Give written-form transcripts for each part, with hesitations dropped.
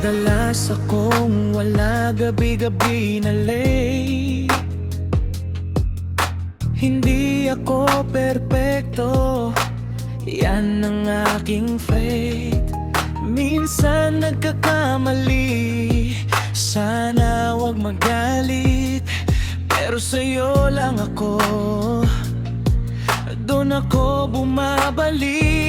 Madalas akong wala, gabi-gabi na late. Hindi ako perpekto, yan ang aking fate. Minsan nagkakamali, sana wag magalit. Pero sa'yo lang ako, doon ako bumabalik.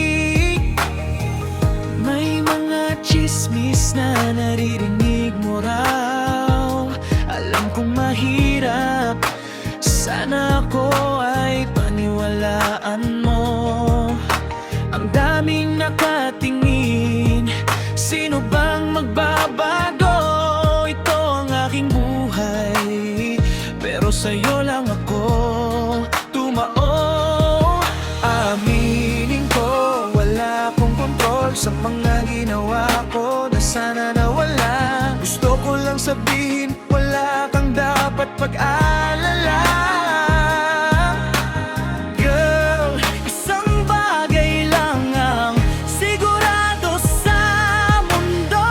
May mga chismis na naririnig mo raw. Alam kong mahirap, sana ako ay paniwalaan mo. Ang daming nakatingin, sino bang magbabago? Ito ang aking buhay, pero sa'yo lang ako tumao. Aminin ko, wala akong kontrol sa mga ginawa ko na sana nawala. Gusto ko lang sabihin, wala kang dapat pag-alala. Girl, isang bagay lang ang sigurado sa mundo.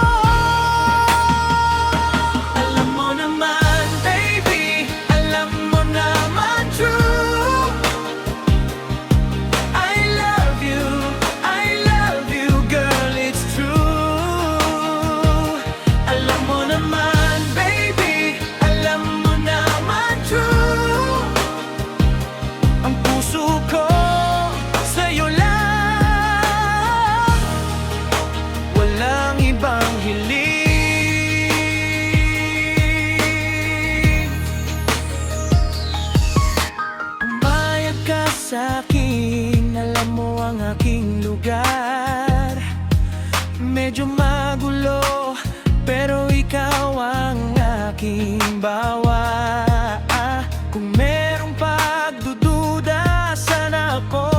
Alam mo naman, baby, alam mo naman true. I love you, girl, it's true. Alam mo naman, baby, alam mo naman true. Ang puso ko sa'yo lang, walang ibang hiling. Umayag ka sa'kin, alam mo ang aking lugar. Medyo magulo, pero ikaw ang aking bawa. Kung merong pagdududa, sana ako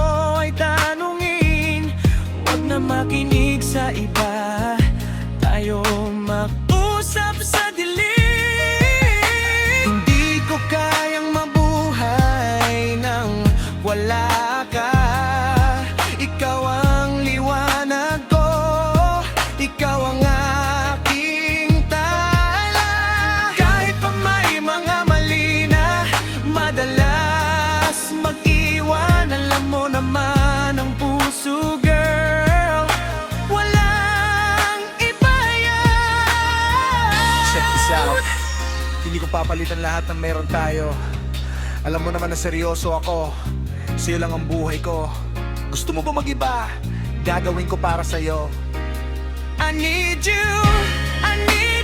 ay tanungin. Huwag na makinig sa iba, tayo mag-usap sa dilim. Hindi ko kayang mabuhay nang wala ka. Ikaw ang liwanag ko, ikaw ang aking tala. Kahit pa may mga mali na madalas mag-iwan, alam mo naman ang puso, girl, walang iba yan. Check this out. Hindi ko papalitan lahat ng meron tayo. Alam mo naman na seryoso ako, sa'yo lang ang buhay ko. Gusto mo ba mag-iba? Gagawin ko para sa'yo. I need you, I need